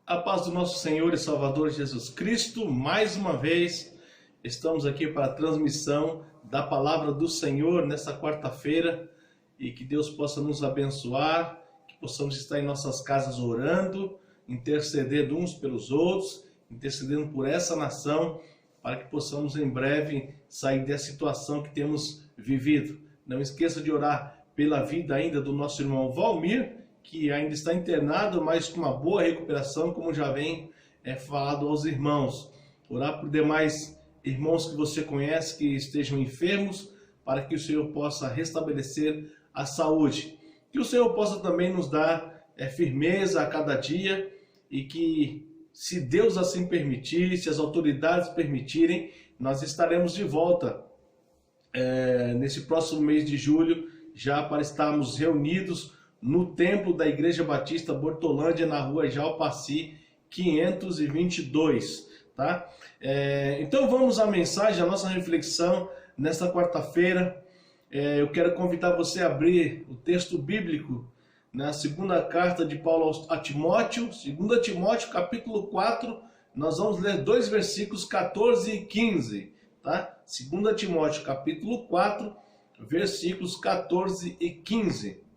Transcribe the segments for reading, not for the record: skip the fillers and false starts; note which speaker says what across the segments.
Speaker 1: A paz do nosso Senhor e Salvador Jesus Cristo, mais uma vez estamos aqui para a transmissão da palavra do Senhor nesta quarta-feira e que Deus possa nos abençoar, que possamos estar em nossas casas orando, intercedendo uns pelos outros, intercedendo por essa nação, para que possamos em breve sair dessa situação que temos vivido. Não esqueça de orar pela vida ainda do nosso irmão Valmir, que ainda está internado, mas com uma boa recuperação, como já vem falado aos irmãos. Orar por demais irmãos que você conhece que estejam enfermos, para que o Senhor possa restabelecer a saúde. Que o Senhor possa também nos dar firmeza a cada dia e que, se Deus assim permitir, se as autoridades permitirem, nós estaremos de volta nesse próximo mês de julho, já para estarmos reunidos no templo da Igreja Batista Bortolândia, na rua Jalpaci 522, tá? Então vamos à mensagem, à nossa reflexão nesta quarta-feira. Eu quero convidar você a abrir o texto bíblico na segunda carta de Paulo a Timóteo, 2 Timóteo capítulo 4, nós vamos ler dois versículos 14 e 15, tá? 2 Timóteo capítulo 4, versículos 14 e 15.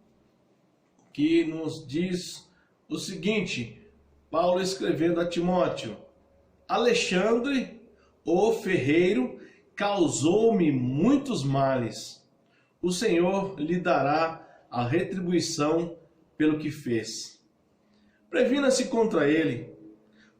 Speaker 1: Que nos diz o seguinte, Paulo escrevendo a Timóteo: Alexandre, o ferreiro, causou-me muitos males. O Senhor lhe dará a retribuição pelo que fez. Previna-se contra ele,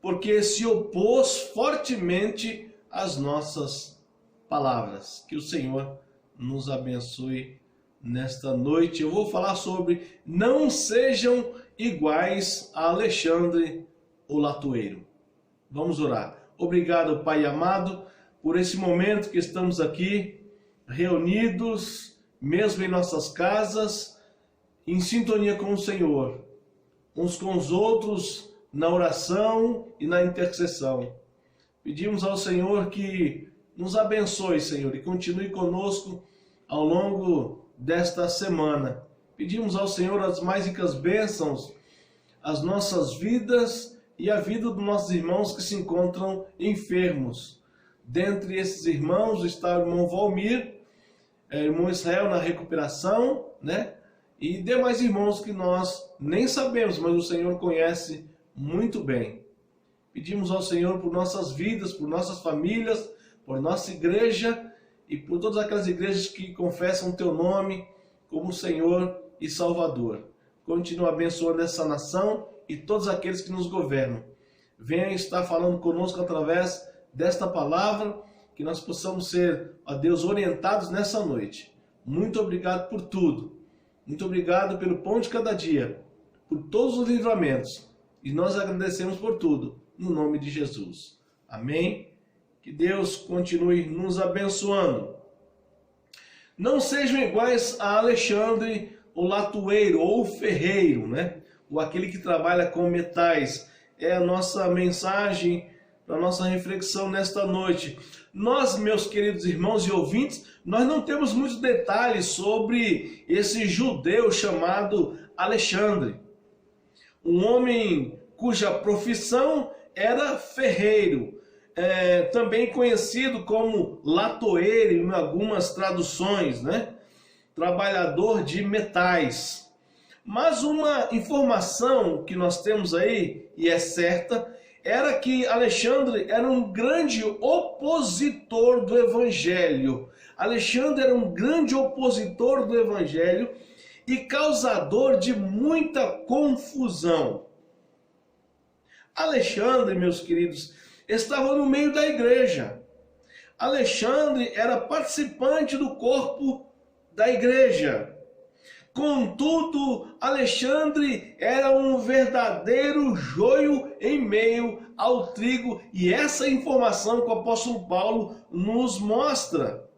Speaker 1: porque se opôs fortemente às nossas palavras. Que o Senhor nos abençoe nesta noite. Eu vou falar sobre não sejam iguais a Alexandre, o latoeiro. Vamos orar. Obrigado, Pai amado, por esse momento que estamos aqui reunidos, mesmo em nossas casas, em sintonia com o Senhor, uns com os outros, na oração e na intercessão. Pedimos ao Senhor que nos abençoe, Senhor, e continue conosco ao longo desta semana. Pedimos ao Senhor as mais ricas bênçãos, as nossas vidas e a vida dos nossos irmãos que se encontram enfermos. Dentre esses irmãos está o irmão Valmir, irmão Israel na recuperação, né? E demais irmãos que nós nem sabemos, mas o Senhor conhece muito bem. Pedimos ao Senhor por nossas vidas, por nossas famílias, por nossa igreja, e por todas aquelas igrejas que confessam o Teu nome como Senhor e Salvador. Continua abençoando essa nação e todos aqueles que nos governam. Venha estar falando conosco através desta palavra, que nós possamos ser, ó Deus, orientados nessa noite. Muito obrigado por tudo. Muito obrigado pelo pão de cada dia, por todos os livramentos. E nós agradecemos por tudo, no nome de Jesus. Amém? Que Deus continue nos abençoando. Não sejam iguais a Alexandre, o latoeiro ou o ferreiro, né? Ou aquele que trabalha com metais. É a nossa mensagem, a nossa reflexão nesta noite. Nós, meus queridos irmãos e ouvintes, nós não temos muitos detalhes sobre esse judeu chamado Alexandre. Um homem cuja profissão era ferreiro. Também conhecido como latoeiro em algumas traduções, né? Trabalhador de metais. Mas uma informação que nós temos aí, e é certa, era que Alexandre era um grande opositor do Evangelho. Alexandre era um grande opositor do Evangelho e causador de muita confusão. Alexandre, meus queridos, estava no meio da igreja. Alexandre era participante do corpo da igreja. Contudo, Alexandre era um verdadeiro joio em meio ao trigo. E essa informação que o apóstolo Paulo nos mostra.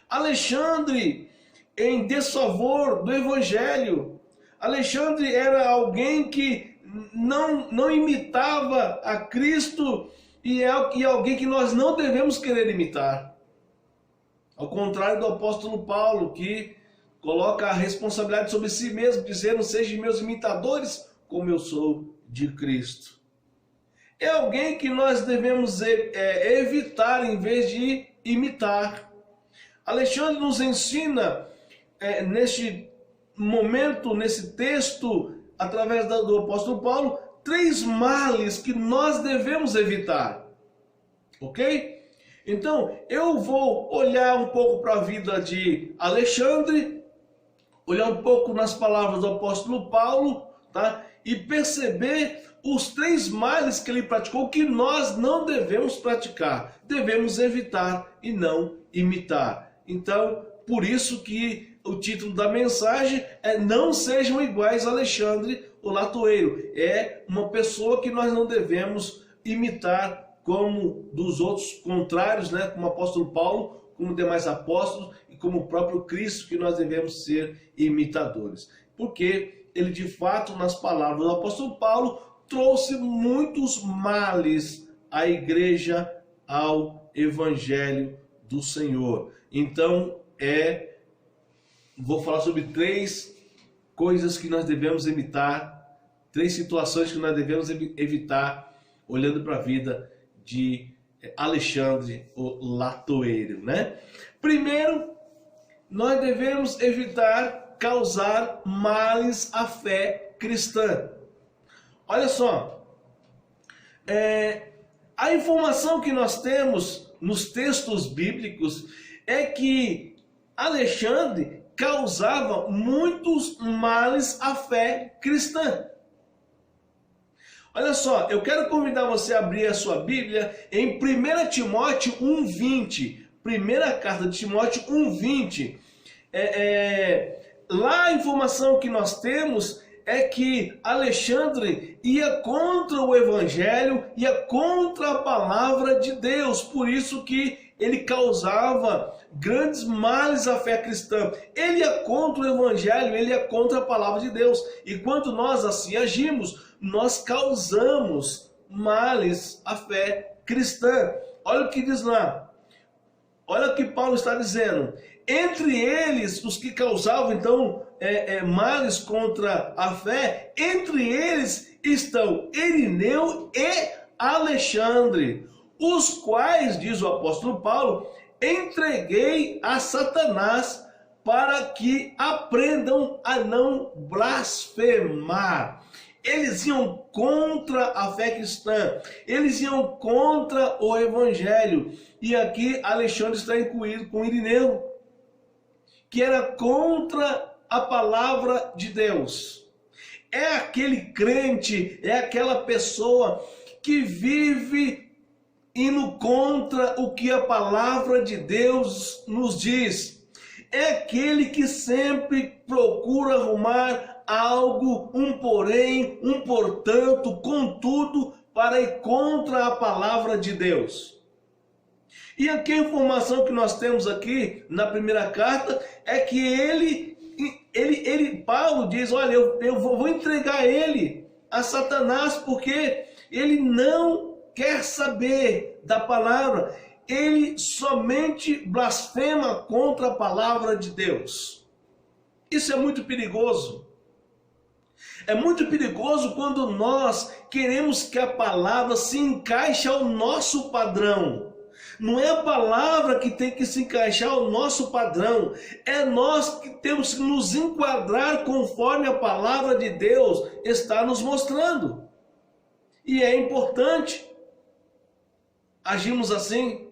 Speaker 1: Alexandre em desfavor do evangelho. Alexandre era alguém que não imitava a Cristo e é alguém que nós não devemos querer imitar. Ao contrário do apóstolo Paulo, que coloca a responsabilidade sobre si mesmo, dizendo: sejam meus imitadores, como eu sou de Cristo. É alguém que nós devemos evitar em vez de imitar. Alexandre nos ensina neste momento, nesse texto, através do apóstolo Paulo, 3 males que nós devemos evitar. Ok? Então, eu vou olhar um pouco para a vida de Alexandre, olhar um pouco nas palavras do apóstolo Paulo, tá? E perceber os 3 males que ele praticou que nós não devemos praticar, devemos evitar e não imitar. Então, por isso que o título da mensagem é Não Sejam Iguais a Alexandre o Latoeiro. É uma pessoa que nós não devemos imitar como dos outros contrários, né? Como o apóstolo Paulo, como demais apóstolos e como o próprio Cristo, que nós devemos ser imitadores. Porque ele, de fato, nas palavras do apóstolo Paulo, trouxe muitos males à igreja, ao evangelho do Senhor. Então, vou falar sobre 3 coisas que nós devemos evitar, 3 situações que nós devemos evitar, olhando para a vida de Alexandre o Latoeiro, né? Primeiro, nós devemos evitar causar males à fé cristã. Olha só, a informação que nós temos nos textos bíblicos é que Alexandre causava muitos males à fé cristã. Olha só, eu quero convidar você a abrir a sua Bíblia em 1 Timóteo 1,20. Primeira carta de Timóteo 1,20. Lá a informação que nós temos é que Alexandre ia contra o evangelho, ia contra a palavra de Deus. Por isso que ele causava grandes males à fé cristã. Ele ia contra o evangelho, ele ia contra a palavra de Deus. E quando nós assim agimos, nós causamos males à fé cristã. Olha o que diz lá. Olha o que Paulo está dizendo. Entre eles, os que causavam então males contra a fé, entre eles estão Irineu e Alexandre, os quais, diz o apóstolo Paulo, entreguei a Satanás para que aprendam a não blasfemar. Eles iam contra a fé cristã, eles iam contra o evangelho. E aqui Alexandre está incluído com Irineu, que era contra a palavra de Deus. É aquele crente, é aquela pessoa que vive indo contra o que a palavra de Deus nos diz. É aquele que sempre procura arrumar algo, um porém, um portanto, contudo, para ir contra a palavra de Deus. E aqui a informação que nós temos aqui na primeira carta é que Paulo diz, olha, eu vou entregar ele a Satanás porque ele não quer saber da palavra, ele somente blasfema contra a palavra de Deus. Isso é muito perigoso. É muito perigoso quando nós queremos que a palavra se encaixe ao nosso padrão. Não é a palavra que tem que se encaixar ao nosso padrão. É nós que temos que nos enquadrar conforme a palavra de Deus está nos mostrando. E é importante agirmos assim.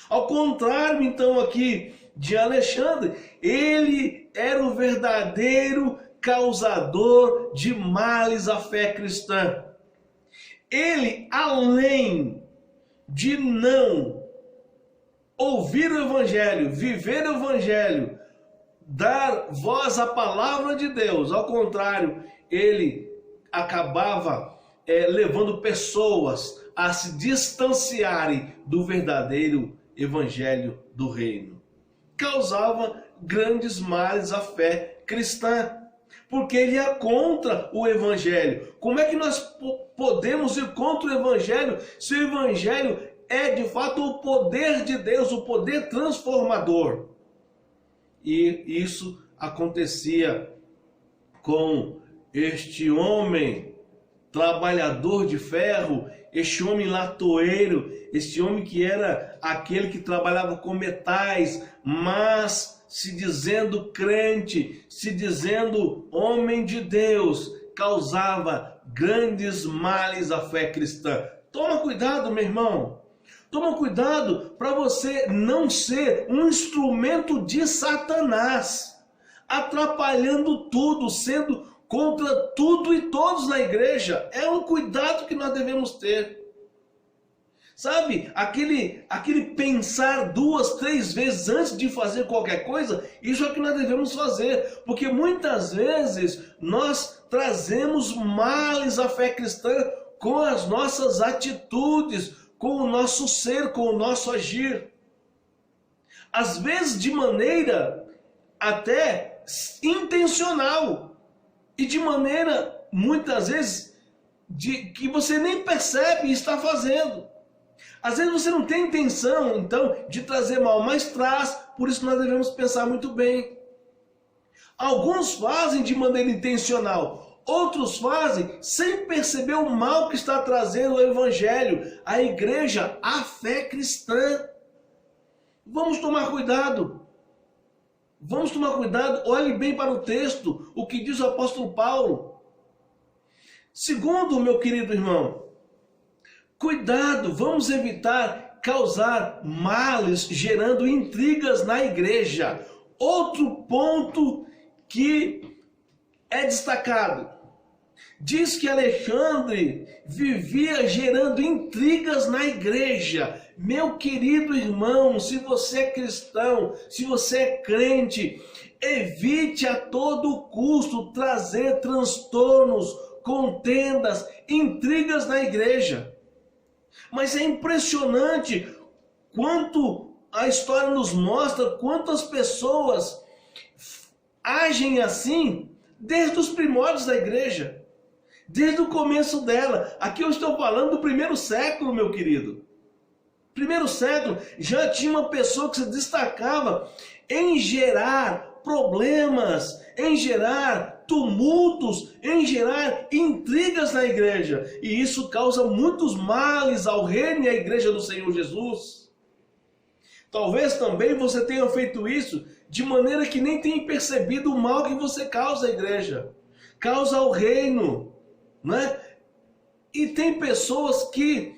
Speaker 1: Ao contrário, então, aqui de Alexandre, ele era o verdadeiro causador de males à fé cristã. Ele, além de não ouvir o evangelho, viver o evangelho, dar voz à palavra de Deus, ao contrário, ele acabava levando pessoas a se distanciarem do verdadeiro evangelho do reino. Causava grandes males à fé cristã, porque ele ia contra o evangelho. Como é que nós podemos ir contra o evangelho se o evangelho é de fato o poder de Deus, o poder transformador? E isso acontecia com este homem trabalhador de ferro, este homem latoeiro, este homem que era aquele que trabalhava com metais, mas se dizendo crente, se dizendo homem de Deus, causava grandes males à fé cristã. Toma cuidado, meu irmão. Toma cuidado para você não ser um instrumento de Satanás, atrapalhando tudo, sendo contra tudo e todos na igreja. É um cuidado que nós devemos ter. Sabe, aquele pensar 2, 3 vezes antes de fazer qualquer coisa, isso é o que nós devemos fazer. Porque muitas vezes nós trazemos males à fé cristã com as nossas atitudes, com o nosso ser, com o nosso agir. Às vezes de maneira até intencional. E de maneira, muitas vezes, que você nem percebe e está fazendo. Às vezes você não tem intenção, então, de trazer mal, mas traz. Por isso nós devemos pensar muito bem. Alguns fazem de maneira intencional. Outros fazem sem perceber o mal que está trazendo o evangelho, a igreja, a fé cristã. Vamos tomar cuidado. Vamos tomar cuidado. Olhe bem para o texto, o que diz o apóstolo Paulo. Segundo, meu querido irmão, cuidado, vamos evitar causar males, gerando intrigas na igreja. Outro ponto que é destacado. Diz que Alexandre vivia gerando intrigas na igreja. Meu querido irmão, se você é cristão, se você é crente, evite a todo custo trazer transtornos, contendas, intrigas na igreja. Mas é impressionante quanto a história nos mostra, quantas pessoas agem assim desde os primórdios da igreja. Desde o começo dela. Aqui eu estou falando do primeiro século, meu querido. Primeiro século já tinha uma pessoa que se destacava em gerar problemas, em gerar tumultos, em gerar intrigas na igreja. E isso causa muitos males ao reino e à igreja do Senhor Jesus. Talvez também você tenha feito isso de maneira que nem tenha percebido o mal que você causa à igreja, causa ao reino. Né? E tem pessoas que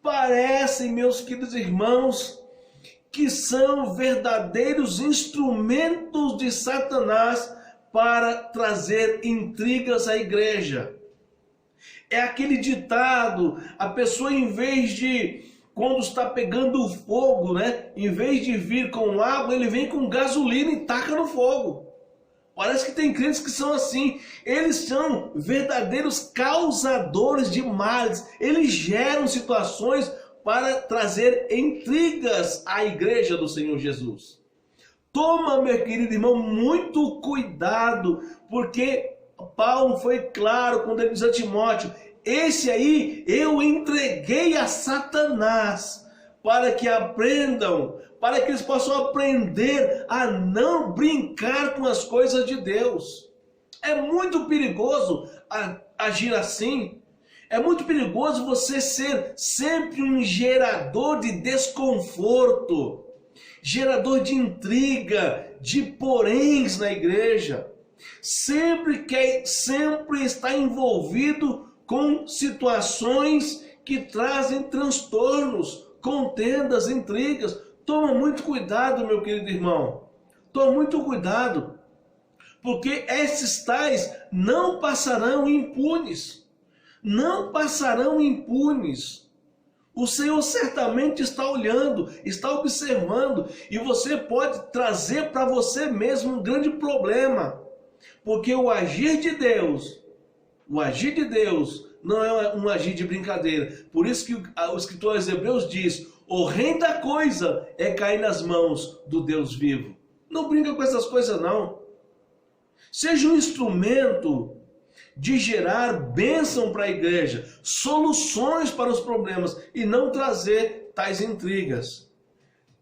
Speaker 1: parecem, meus queridos irmãos, que são verdadeiros instrumentos de Satanás para trazer intrigas à igreja. É aquele ditado, a pessoa em vez de, quando está pegando fogo, né? Em vez de vir com água, ele vem com gasolina e taca no fogo. Parece que tem crentes que são assim. Eles são verdadeiros causadores de males. Eles geram situações para trazer intrigas à igreja do Senhor Jesus. Toma, meu querido irmão, muito cuidado, porque Paulo foi claro quando ele diz a Timóteo: esse aí eu entreguei a Satanás, para que aprendam, para que eles possam aprender a não brincar com as coisas de Deus. É muito perigoso agir assim. É muito perigoso você ser sempre um gerador de desconforto, gerador de intriga, de poréns na igreja. Sempre está envolvido com situações que trazem transtornos, contendas, intrigas. Toma muito cuidado, meu querido irmão. Toma muito cuidado, porque esses tais não passarão impunes. Não passarão impunes. O Senhor certamente está olhando, está observando, e você pode trazer para você mesmo um grande problema, porque o agir de Deus não é um agir de brincadeira. Por isso que o escritor aos Hebreus diz: horrenda coisa é cair nas mãos do Deus vivo. Não brinca com essas coisas não. Seja um instrumento de gerar bênção para a igreja, soluções para os problemas, e não trazer tais intrigas.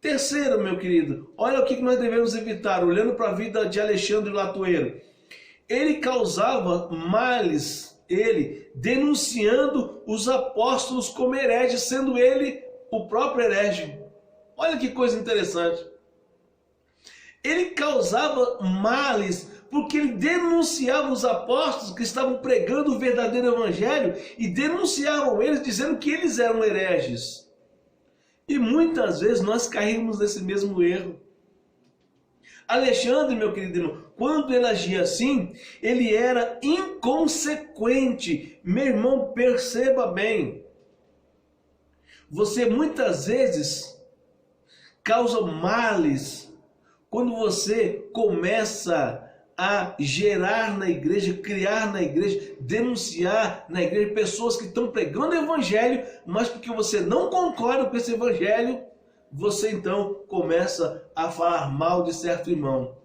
Speaker 1: Terceiro, meu querido, olha o que nós devemos evitar, olhando para a vida de Alexandre Latoeiro. Ele causava males, ele denunciando os apóstolos como hereges, sendo ele o próprio herege. Olha que coisa interessante. Ele causava males porque ele denunciava os apóstolos que estavam pregando o verdadeiro evangelho e denunciavam eles dizendo que eles eram hereges. E muitas vezes nós caímos nesse mesmo erro. Alexandre, meu querido irmão, quando ele agia assim, ele era inconsequente. Meu irmão, perceba bem. Você muitas vezes causa males quando você começa a gerar na igreja, criar na igreja, denunciar na igreja pessoas que estão pregando o evangelho, mas porque você não concorda com esse evangelho, você então começa a falar mal de certo irmão.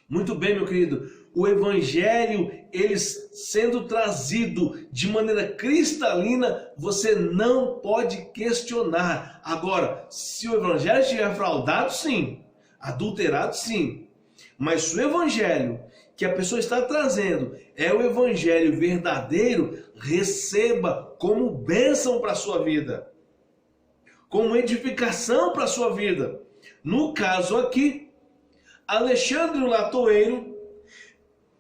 Speaker 1: Muito bem, meu querido, o evangelho, ele sendo trazido de maneira cristalina, você não pode questionar. Agora, se o evangelho estiver fraudado, sim. Adulterado, sim. Mas se o evangelho que a pessoa está trazendo é o evangelho verdadeiro, receba como bênção para a sua vida, como edificação para a sua vida. No caso aqui, Alexandre o Latoeiro,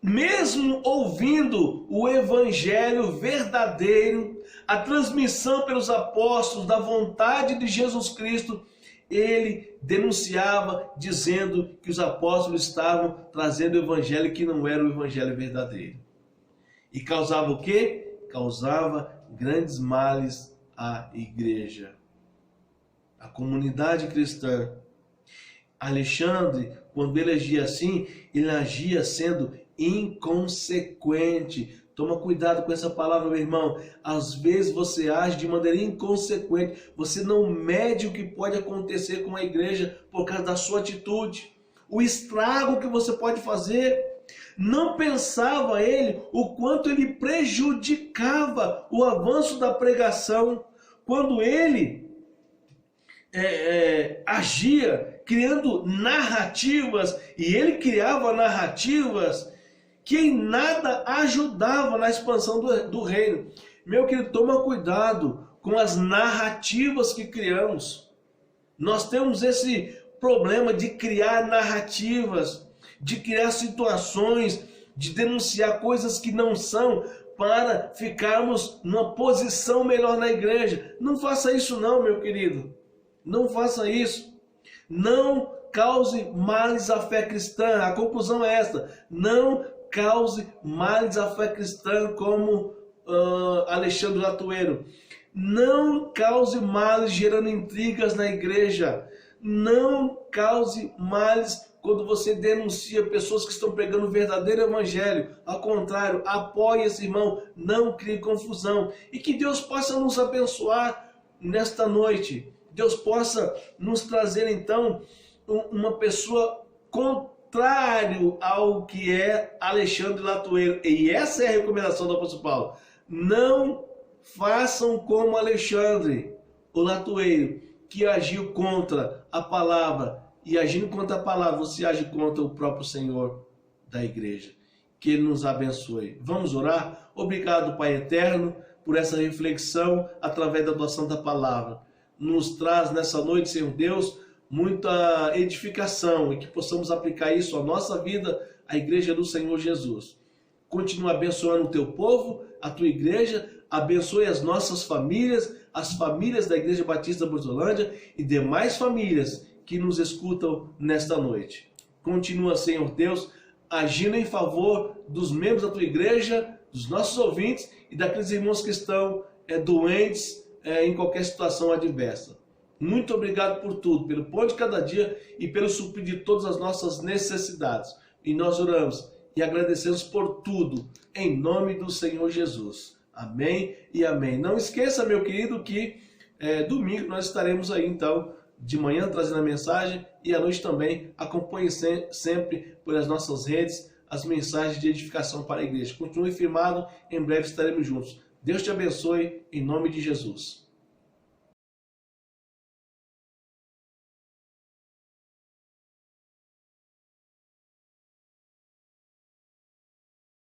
Speaker 1: mesmo ouvindo o evangelho verdadeiro, a transmissão pelos apóstolos da vontade de Jesus Cristo, ele denunciava, dizendo que os apóstolos estavam trazendo o evangelho que não era o evangelho verdadeiro. E causava o quê? Causava grandes males à igreja, à comunidade cristã. Alexandre, quando ele agia assim, ele agia sendo inconsequente. Toma cuidado com essa palavra, meu irmão. Às vezes você age de maneira inconsequente. Você não mede o que pode acontecer com a igreja por causa da sua atitude. O estrago que você pode fazer. Não pensava ele o quanto ele prejudicava o avanço da pregação. Quando ele agia criando narrativas, e ele criava narrativas que em nada ajudavam na expansão do reino. Meu querido, toma cuidado com as narrativas que criamos. Nós temos esse problema de criar narrativas, de criar situações, de denunciar coisas que não são, para ficarmos numa posição melhor na igreja. Não faça isso não, meu querido. Não faça isso. Não cause males à fé cristã. A conclusão é esta. Não cause males à fé cristã como Alexandre Latoeiro. Não cause males gerando intrigas na igreja. Não cause males quando você denuncia pessoas que estão pregando o verdadeiro evangelho. Ao contrário, apoie esse irmão. Não crie confusão. E que Deus possa nos abençoar nesta noite. Deus possa nos trazer então uma pessoa contrário ao que é Alexandre Latoeiro. E essa é a recomendação do apóstolo Paulo. Não façam como Alexandre, o Latoeiro, que agiu contra a palavra. E agindo contra a palavra, você age contra o próprio Senhor da igreja. Que Ele nos abençoe. Vamos orar? Obrigado, Pai eterno, por essa reflexão através da doação da palavra. Nos traz nessa noite, Senhor Deus, muita edificação e que possamos aplicar isso à nossa vida, à igreja do Senhor Jesus. Continua abençoando o teu povo, a tua igreja, abençoe as nossas famílias, as famílias da Igreja Batista Bortolândia e demais famílias que nos escutam nesta noite. Continua, Senhor Deus, agindo em favor dos membros da tua igreja, dos nossos ouvintes e daqueles irmãos que estão doentes em qualquer situação adversa. Muito obrigado por tudo, pelo pão de cada dia e pelo suprir de todas as nossas necessidades. E nós oramos e agradecemos por tudo, em nome do Senhor Jesus. Amém e amém. Não esqueça, meu querido, que domingo nós estaremos aí, então, de manhã trazendo a mensagem e à noite também. Acompanhe sempre pelas nossas redes as mensagens de edificação para a igreja. Continue firmado, em breve estaremos juntos. Deus te abençoe, em nome de Jesus.